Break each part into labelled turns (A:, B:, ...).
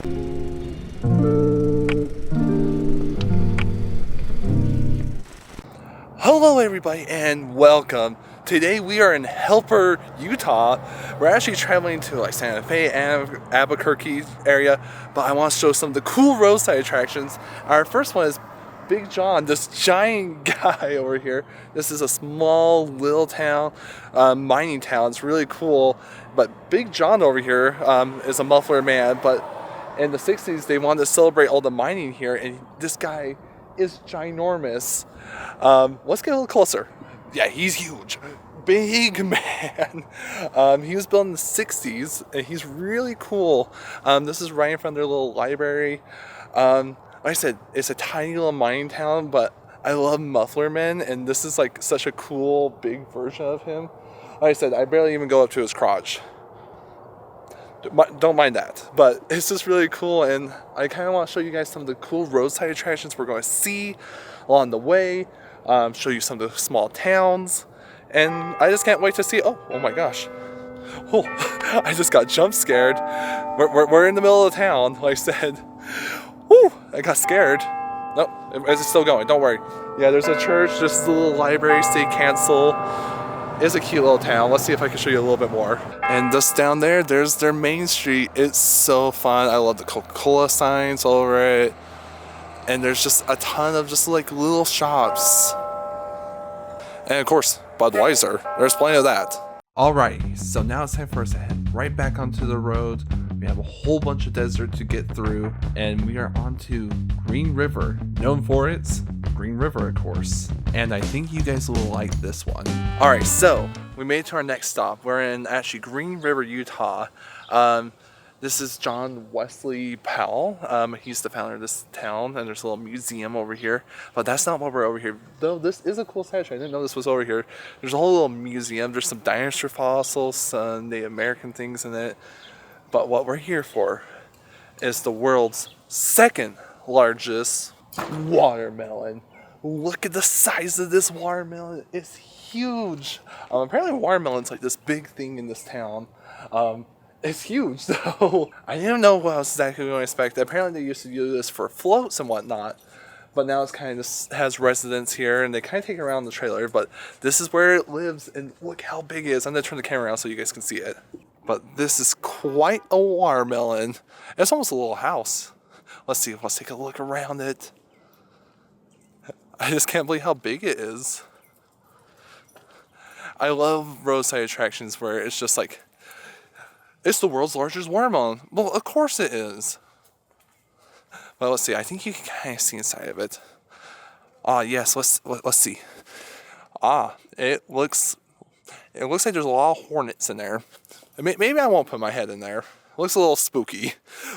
A: Hello everybody and welcome. Today we are in Helper, Utah. We're actually traveling to like Santa Fe and Albuquerque area, but I want to show some of the cool roadside attractions. Our first one is Big John, this giant guy over here. This is a small little town, mining town. It's really cool, but Big John over here is a muffler man, but in the 60s they wanted to celebrate all the mining here, and this guy is ginormous. Let's get a little closer. Yeah, he's huge. Big man. He was built in the 60s, and he's really cool. This is right in front of their little library. Like I said, it's a tiny little mining town, but I love muffler men, and this is like such a cool, big version of him. Like I said, I barely even go up to his crotch. Don't mind that, but it's just really cool, and I kind of want to show you guys some of the cool roadside attractions we're going to see along the way, show you some of the small towns, and I just can't wait to see. Oh my gosh, oh, I just got jump scared. We're in the middle of the town, like I said. Whew, I got scared. Nope, it's still going, don't worry. Yeah, there's a church, there's a little library, state council. It's a cute little town. Let's see if I can show you a little bit more. And just down there, there's their main street. It's so fun. I love the Coca-Cola signs over it. And there's just a ton of just like little shops. And of course, Budweiser. There's plenty of that. Alright, so now it's time for us to head right back onto the road. We have a whole bunch of desert to get through, and we are on to Green River, known for its Green River, of course. And I think you guys will like this one. Alright, so we made it to our next stop. We're in actually Green River, Utah. This is John Wesley Powell. He's the founder of this town, and there's a little museum over here. But that's not what we're over here. Though this is a cool statue. I didn't know this was over here. There's a whole little museum. There's some dinosaur fossils, some Native American things in it. But what we're here for is the world's second largest watermelon. Look at the size of this watermelon. It's huge. Apparently watermelon's like this big thing in this town. It's huge, so I didn't know what I was exactly going to expect. Apparently they used to do this for floats and whatnot, but now it's kind of just has residents here, and they kind of take it around the trailer, but this is where it lives, and look how big it is. I'm going to turn the camera around so you guys can see it. But this is quite a watermelon. It's almost a little house. Let's see, let's take a look around it. I just can't believe how big it is. I love roadside attractions where it's just like, it's the world's largest watermelon. Well, of course it is. Well, let's see. I think you can kind of see inside of it. Yes. Let's see. It looks like there's a lot of hornets in there. Maybe I won't put my head in there. It looks a little spooky,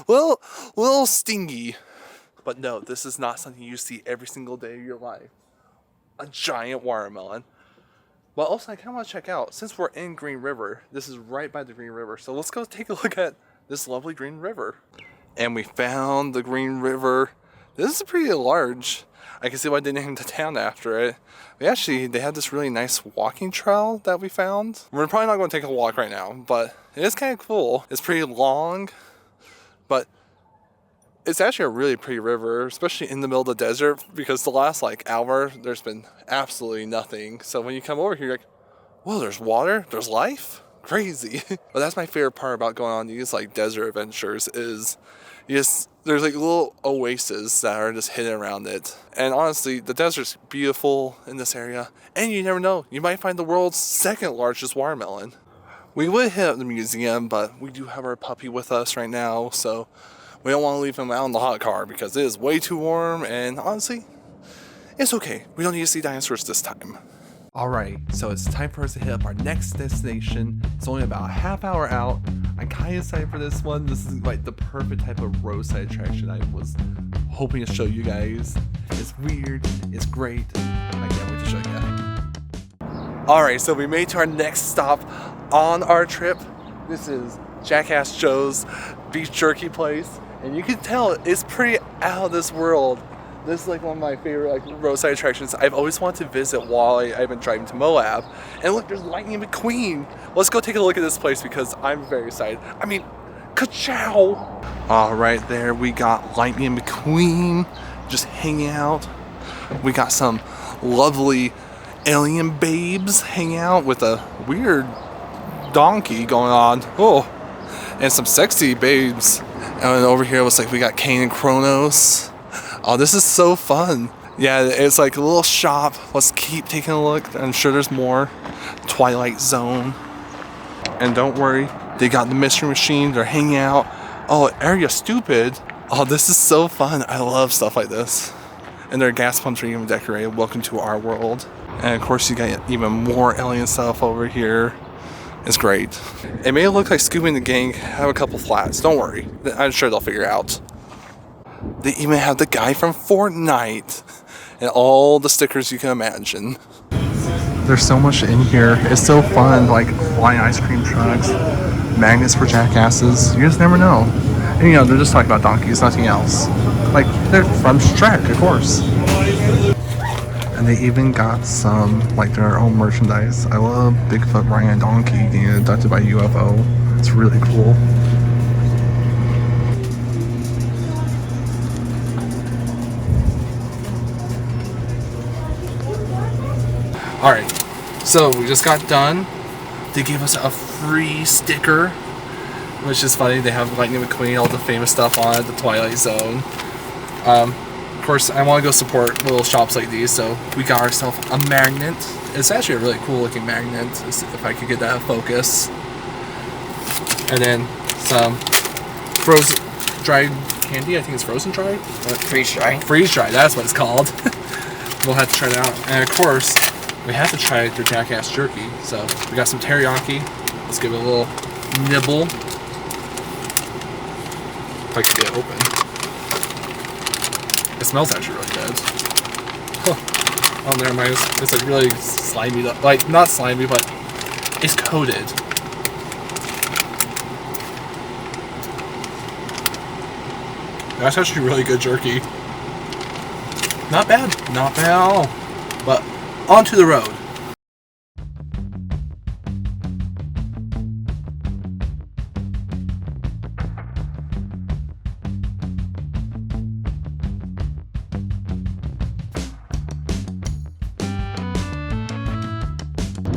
A: little stingy. But no, this is not something you see every single day of your life. A giant watermelon. But also, I kind of want to check out, since we're in Green River, this is right by the Green River, so let's go take a look at this lovely Green River. And we found the Green River. This is pretty large. I can see why they named the town after it. They had this really nice walking trail that we found. We're probably not going to take a walk right now, but it is kind of cool. It's pretty long, but it's actually a really pretty river, especially in the middle of the desert, because the last hour there's been absolutely nothing. So when you come over here, you're like, whoa, there's water, there's life, crazy. But that's my favorite part about going on these desert adventures is there's little oases that are just hidden around it. And honestly, the desert's beautiful in this area, and you never know, you might find the world's second largest watermelon. We would hit up the museum, but we do have our puppy with us right now, so we don't want to leave him out in the hot car because it is way too warm, and honestly, it's okay. We don't need to see dinosaurs this time. Alright, so it's time for us to hit up our next destination. It's only about a half hour out. I'm kind of excited for this one. This is the perfect type of roadside attraction I was hoping to show you guys. It's weird, it's great. I can't wait to show you. Alright, so we made it to our next stop on our trip. This is Jackass Joe's beef jerky place. And you can tell it's pretty out of this world. This is one of my favorite roadside attractions I've always wanted to visit while I've been driving to Moab. And look, there's Lightning McQueen. Let's go take a look at this place because I'm very excited. I mean, ka-chow! Right there we got Lightning McQueen just hanging out. We got some lovely alien babes hanging out with a weird donkey going on. Oh, and some sexy babes. And then over here it looks like we got Kane and Kronos. Oh, this is so fun. Yeah, it's like a little shop. Let's keep taking a look. I'm sure there's more. Twilight Zone. And don't worry, they got the Mystery Machine. They're hanging out. Oh, Area Stupid. Oh, this is so fun. I love stuff like this. And their gas pumps are even decorated. Welcome to our world. And of course you got even more alien stuff over here. It's great. It may look like Scooby and the gang have a couple flats. Don't worry. I'm sure they'll figure it out. They even have the guy from Fortnite. And all the stickers you can imagine. There's so much in here. It's so fun. Like flying ice cream trucks. Magnets for jackasses. You just never know. And you know, they're just talking about donkeys, nothing else. Like, they're from Shrek, of course. And they even got some, like, their own merchandise. I love Bigfoot riding a donkey getting abducted by a UFO. It's really cool. Alright, so we just got done. They gave us a free sticker, which is funny. They have Lightning McQueen, all the famous stuff on it, the Twilight Zone. Of course, I want to go support little shops like these, so we got ourselves a magnet. It's actually a really cool looking magnet, if I could get that focus. And then some frozen dried candy. I think it's frozen dried.
B: Freeze dried.
A: Freeze dried. That's what it's called. We'll have to try it out. And of course, we have to try their jackass jerky. So we got some teriyaki. Let's give it a little nibble. If I can get it open. It smells actually really good. Huh. Oh, never mind. It's like really slimy. Like, not slimy, but it's coated. That's actually really good jerky. Not bad. Not bad at all. But on to the road.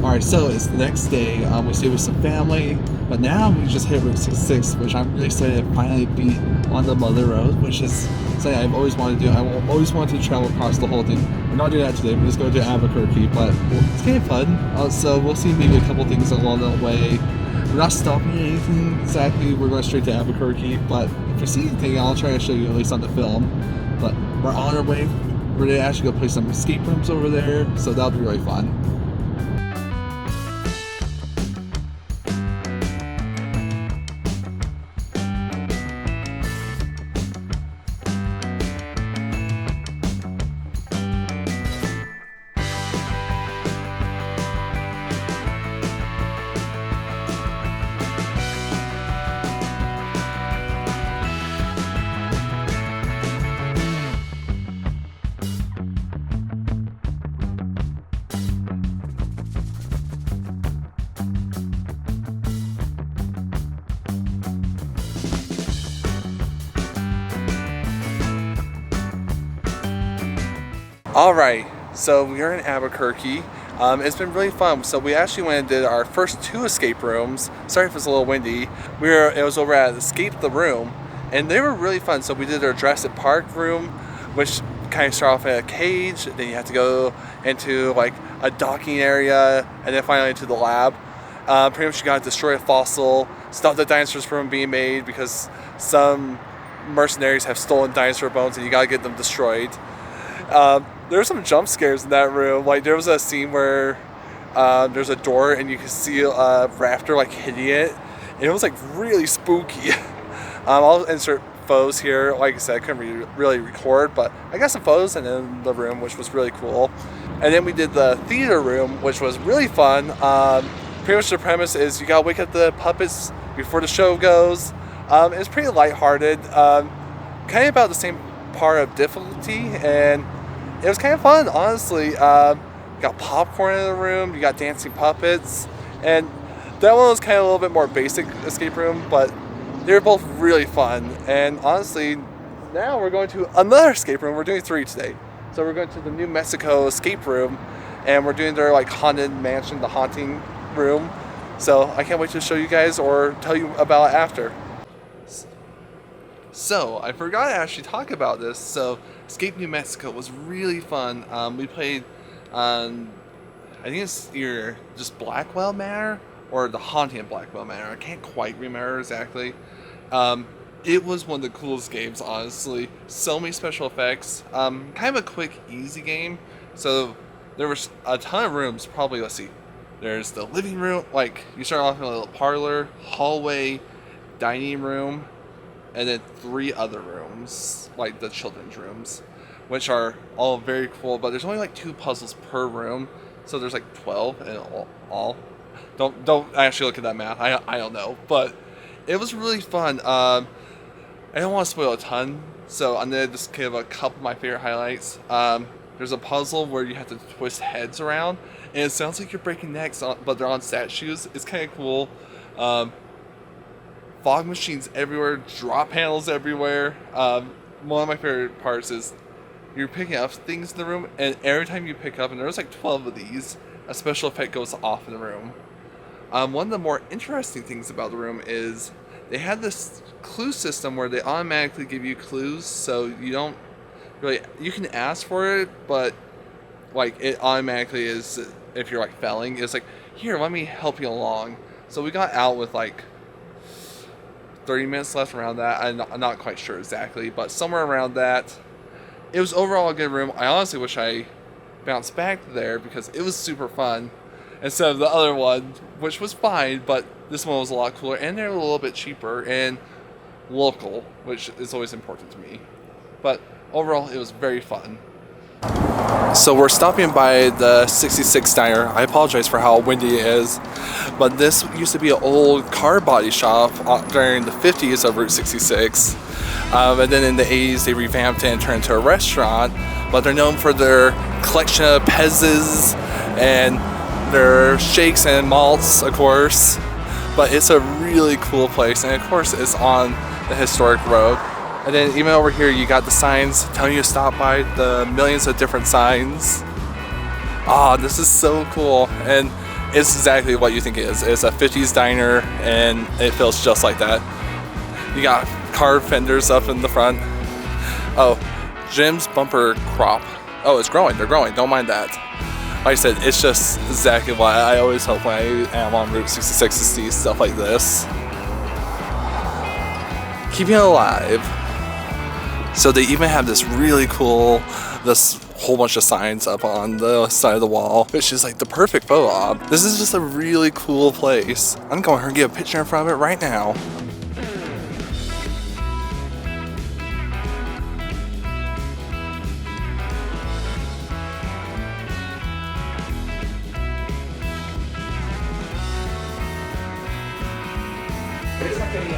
A: Alright, so it's the next day. We stayed with some family, but now we just hit Route 66, which I'm really excited to finally be on the Mother Road, which is something I've always wanted to do. I always wanted to travel across the whole thing. We're not doing that today. We're just going to Albuquerque, but it's kind of fun. So we'll see maybe a couple things along the way. We're not stopping at anything exactly. We're going straight to Albuquerque, but if we see anything, I'll try to show you at least on the film. But we're on our way. We're going to actually go play some escape rooms over there, so that'll be really fun. Alright, so we are in Albuquerque. It's been really fun. So we actually went and did our first 2 escape rooms. Sorry if it's a little windy. It was over at Escape the Room, and they were really fun. So we did our Jurassic Park room, which kind of started off in a cage. Then you have to go into like a docking area, and then finally into the lab. Pretty much you gotta destroy a fossil, stop the dinosaurs from being made because some mercenaries have stolen dinosaur bones, and you gotta get them destroyed. There were some jump scares in that room. Like, there was a scene where there's a door and you can see a raptor like hitting it, and it was like really spooky. I'll insert photos here. Like I said, I couldn't really record, but I got some photos in the room, which was really cool. And then we did the theater room, which was really fun. Pretty much the premise is you gotta wake up the puppets before the show goes. It's pretty lighthearted, kind of about the same part of difficulty, and it was kind of fun, honestly. You got popcorn in the room, you got dancing puppets, and that one was kind of a little bit more basic escape room, but They're both really fun, and honestly, now we're going to another escape room. We're doing 3 today. So we're going to the New Mexico escape room, and we're doing their like haunted mansion, the haunting room. So I can't wait to show you guys or tell you about it after. So I forgot to actually talk about this. So Escape New Mexico was really fun. We played on, I think it's either just Blackwell Manor or the Haunting of Blackwell Manor. I can't quite remember exactly. It was one of the coolest games, honestly. So many special effects. Kind of a quick, easy game. So there was a ton of rooms. Probably, let's see. There's the living room. Like, you start off in a little parlor, hallway, dining room, and then 3 other rooms, like the children's rooms, which are all very cool. But there's only like 2 puzzles per room. So there's like 12 in all. Don't actually look at that math. I don't know. But it was really fun. I don't want to spoil a ton, so I'm going to just give a couple of my favorite highlights. There's a puzzle where you have to twist heads around, and it sounds like you're breaking necks, but they're on statues. It's kind of cool. Fog machines everywhere, drop panels everywhere. One of my favorite parts is you're picking up things in the room, and every time you pick up, and there's like 12 of these, a special effect goes off in the room. One of the more interesting things about the room is they had this clue system where they automatically give you clues, so you don't really, you can ask for it, but like it automatically is, if you're like failing, it's like, here, let me help you along. So we got out with like 30 minutes left around that. I'm not quite sure exactly, but somewhere around that. It was overall a good room. I honestly wish I bounced back there because it was super fun instead of the other one, which was fine, but this one was a lot cooler, and they're a little bit cheaper and local, which is always important to me. But overall, it was very fun. So we're stopping by the 66 Diner. I apologize for how windy it is, but this used to be an old car body shop during the 50s of Route 66. And then in the 80s, they revamped it and turned into a restaurant, but they're known for their collection of Pezzes and their shakes and malts, of course. But it's a really cool place, and of course it's on the historic road. And then even over here you got the signs telling you to stop by, the millions of different signs. This is so cool, and it's exactly what you think it is. It's a 50s diner, and it feels just like that. You got carved fenders up in the front. Oh, Jim's bumper crop. Oh, it's growing, they're growing, don't mind that. Like I said, it's just exactly what I always hope when I am on Route 66 to see stuff like this. Keeping it alive. So they even have this really cool, this whole bunch of signs up on the side of the wall, which is like the perfect photo op. This is just a really cool place. I'm going to get a picture in front of it right now.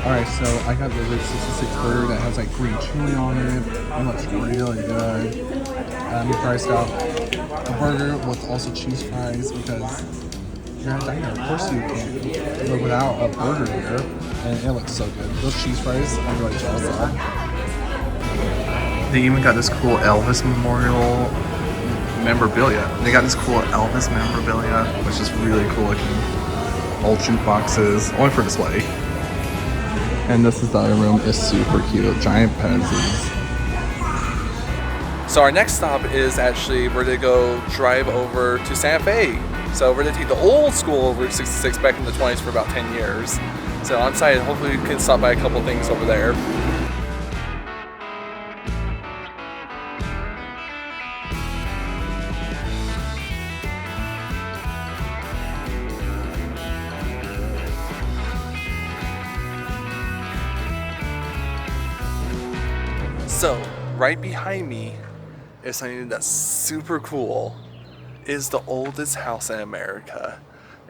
B: Alright, so I got the Route 66 burger that has like green chili on it. It looks really good. We priced out a burger with also cheese fries because you're at a diner. Of course you can't live without a burger here. And it looks so good. Those cheese fries, I'm really jealous of. They even got this cool Elvis memorial memorabilia. They got this cool Elvis memorabilia, which is really cool looking. Old jukeboxes, only for display. And this is the other room. It's super cute. Giant Pezzes.
A: So our next stop is actually, we're going to go drive over to Santa Fe. So we're going to take the old school Route 66 back in the 20s for about 10 years. So I'm excited. Hopefully we can stop by a couple things over there. So, right behind me is something that's super cool. It is the oldest house in America.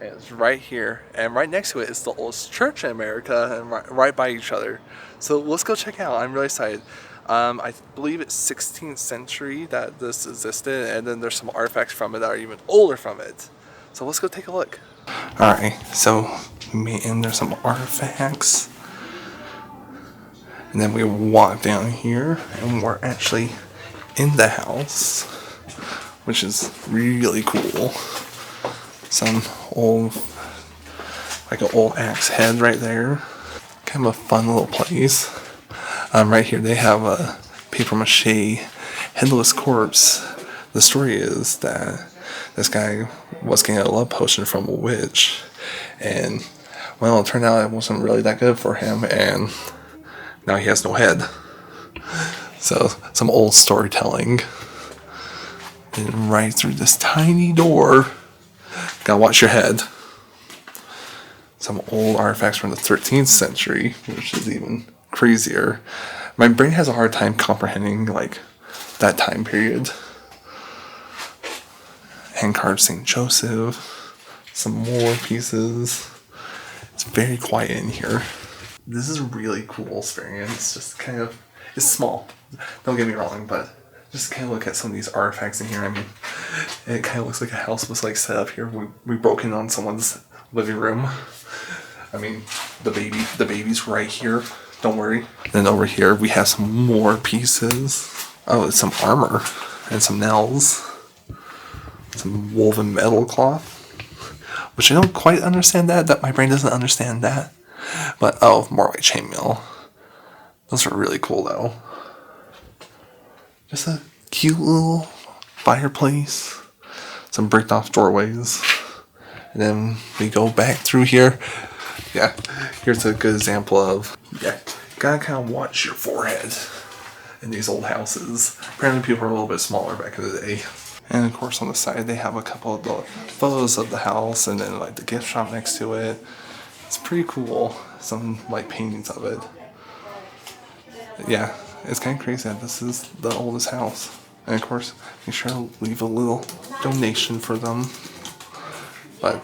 A: And it's right here. And right next to it is the oldest church in America, and right by each other. So let's go check it out. I'm really excited. I believe it's 16th century that this existed, and then there's some artifacts from it that are even older from it. So let's go take a look. Alright, so and there's some artifacts. And then we walk down here, and we're actually in the house, which is really cool. Some old, like an old axe head right there. Kind of a fun little place. Right here they have a paper mache headless corpse. The story is that this guy was getting a love potion from a witch, and well, it turned out it wasn't really that good for him, and now he has no head. So some old storytelling. And right through this tiny door, gotta watch your head. Some old artifacts from the 13th century, which is even crazier. My brain has a hard time comprehending like that time period. Handcarved St. Joseph. Some more pieces. It's very quiet in here. This is a really cool experience. Just kind of, it's small. Don't get me wrong, but just kind of look at some of these artifacts in here. I mean, it kind of looks like a house was like set up here. We broke in on someone's living room. I mean, the baby's right here. Don't worry. Then over here we have some more pieces. Oh, it's some armor and some nails. Some woven metal cloth, which I don't quite understand that my brain doesn't understand that. But oh, more white chainmail. Those are really cool though. Just a cute little fireplace. Some bricked off doorways. And then we go back through here. Yeah, here's a good example of, yeah, gotta kind of watch your forehead in these old houses. Apparently people were a little bit smaller back in the day. And of course on the side they have a couple of the photos of the house and then like the gift shop next to it. It's pretty cool. Some like paintings of it. Yeah, it's kind of crazy that this is the oldest house. And of course, make sure to leave a little donation for them. But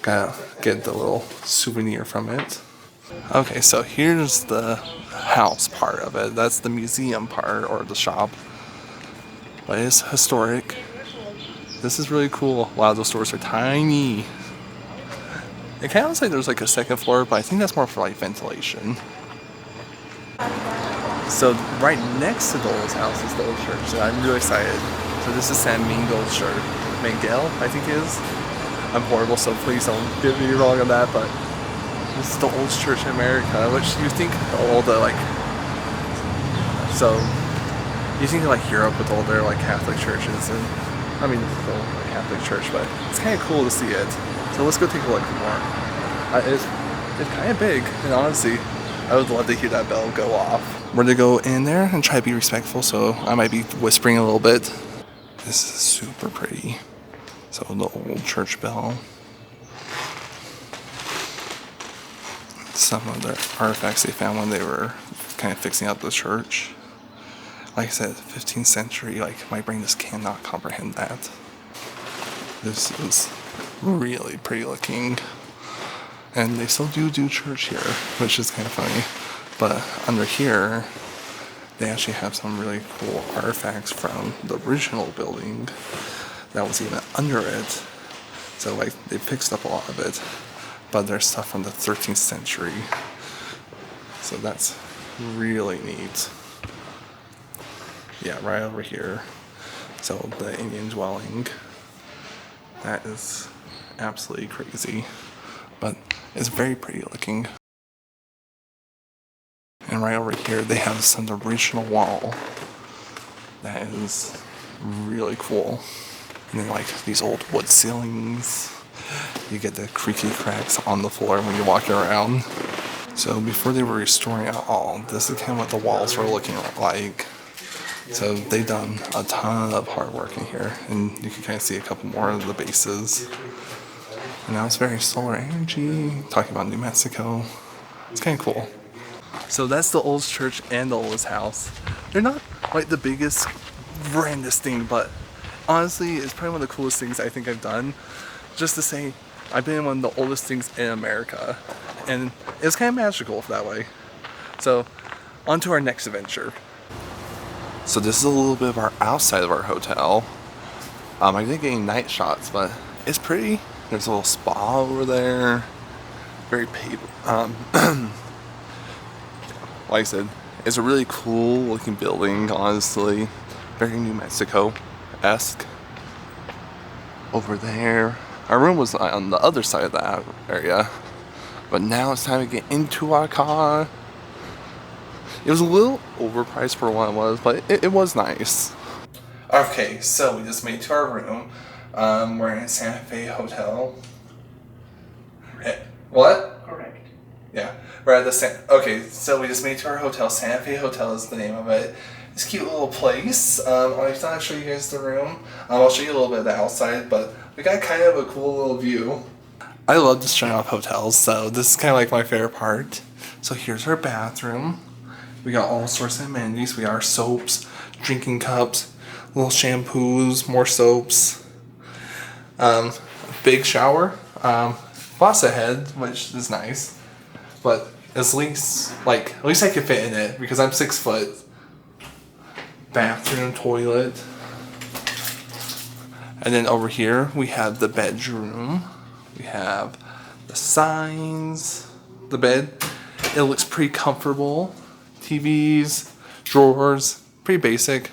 A: gotta get the little souvenir from it. Okay, so here's the house part of it. That's the museum part or the shop. But it's historic. This is really cool. Wow, those doors are tiny. It kind of looks like there's like a second floor, but I think that's more for like ventilation. So right next to the old house is the old church, so I'm really excited. So this is San Miguel's church. Miguel, I think it is. I'm horrible, so please don't get me wrong on that, but this is the oldest church in America, which you think all the like, so you think like Europe with all their like Catholic churches, and I mean it's still a Catholic church, but it's kind of cool to see it. So let's go take a look more. It's kind of big, and honestly, I would love to hear that bell go off. We're gonna go in there and try to be respectful, so I might be whispering a little bit. This is super pretty. So the old church bell. Some of the artifacts they found when they were kind of fixing up the church. Like I said, 15th century, like my brain just cannot comprehend that. This is really pretty looking. And they still do church here, which is kind of funny. But under here, they actually have some really cool artifacts from the original building that was even under it. So like they fixed up a lot of it, but there's stuff from the 13th century. So that's really neat. Yeah, right over here. So the Indian dwelling. That is absolutely crazy, but it's very pretty looking. And right over here they have some original wall that is really cool. And then like these old wood ceilings. You get the creaky cracks on the floor when you're walking around. So before they were restoring it all, this is kind of what the walls were looking like. So they've done a ton of hard work in here, and you can kind of see a couple more of the bases. And now it's very solar energy, talking about New Mexico. It's kind of cool. So that's the oldest church and the oldest house. They're not like the biggest, grandest thing, but honestly, it's probably one of the coolest things I think I've done. Just to say, I've been in one of the oldest things in America, and it's kind of magical that way. So, on to our next adventure. So this is a little bit of our outside of our hotel. I didn't get any night shots, but it's pretty. There's a little spa over there. Very paper. Like I said, It's a really cool looking building, honestly. Very New Mexico-esque. Over there. Our room was on the other side of that area. But now it's time to get into our car. It was a little overpriced for what it was, but it was nice. Okay, so we just made it to our room. We're in Santa Fe Hotel. What?
C: Correct.
A: Yeah, we're at the okay, so we just made it to our hotel. Santa Fe Hotel is the name of it. It's a cute little place. I thought I'd show you guys the room. I'll show you a little bit of the outside, but we got kind of a cool little view. I love just showing off hotels, so this is kind of like my favorite part. So here's our bathroom. We got all sorts of amenities. We got our soaps, drinking cups, little shampoos, more soaps. Big shower. Faucet head, which is nice. But at least I could fit in it because I'm 6 foot. Bathroom, toilet. And then over here we have the bedroom. We have the signs, the bed. It looks pretty comfortable. TVs, drawers, pretty basic.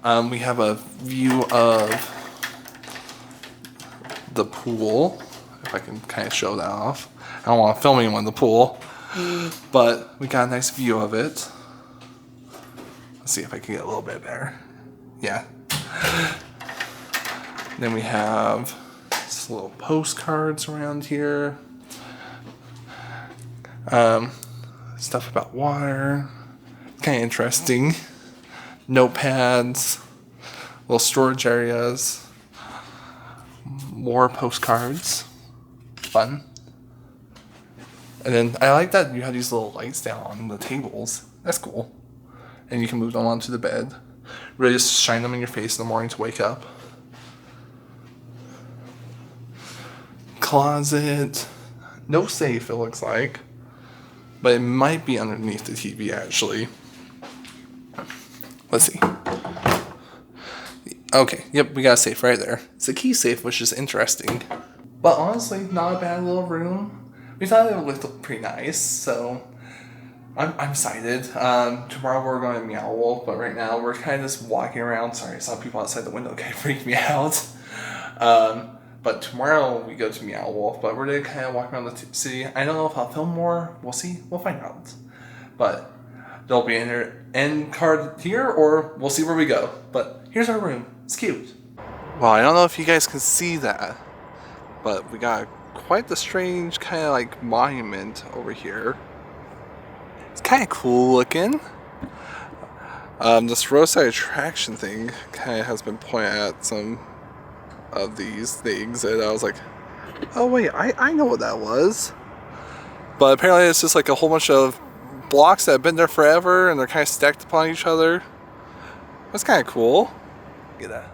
A: We have a view of the pool, if I can kind of show that off. I don't want to film anyone in the pool, but we got a nice view of it. Let's see if I can get a little bit better. Yeah. Then we have just little postcards around here. Stuff about water. Kind of interesting. Notepads. Little storage areas. More postcards. Fun. And then I like that you have these little lights down on the tables. That's cool. And you can move them onto the bed. Really just shine them in your face in the morning to wake up. Closet. No safe, it looks like. But it might be underneath the TV, actually. Let's see. Okay, yep, we got a safe right there. It's a key safe, which is interesting. But honestly, not a bad little room. We thought it looked pretty nice, so I'm excited. Tomorrow we're going to Meow Wolf, but right now we're kind of just walking around. Sorry, I saw people outside the window kind of freaked me out. But tomorrow we go to Meow Wolf, but we're going to kind of walk around the city. I don't know if I'll film more. We'll see. We'll find out. But there'll be an end card here, or we'll see where we go. But here's our room. It's cute. Well, I don't know if you guys can see that, but we got quite the strange kind of like monument over here. It's kind of cool looking. This roadside attraction thing kind of has been pointed at some of these things, and I was like, oh wait, I know what that was. But apparently it's just like a whole bunch of blocks that have been there forever, and they're kind of stacked upon each other. That's kind of cool. Look at that.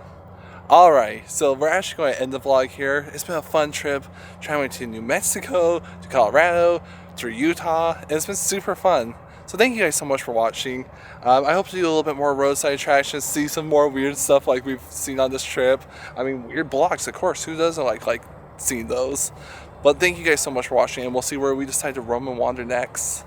A: Alright, so we're actually going to end the vlog here. It's been a fun trip, traveling to New Mexico, to Colorado, through Utah, and it's been super fun. So thank you guys so much for watching. I hope to do a little bit more roadside attractions, see some more weird stuff like we've seen on this trip. I mean, weird blocks, of course. Who doesn't like seeing those? But thank you guys so much for watching, and we'll see where we decide to roam and wander next.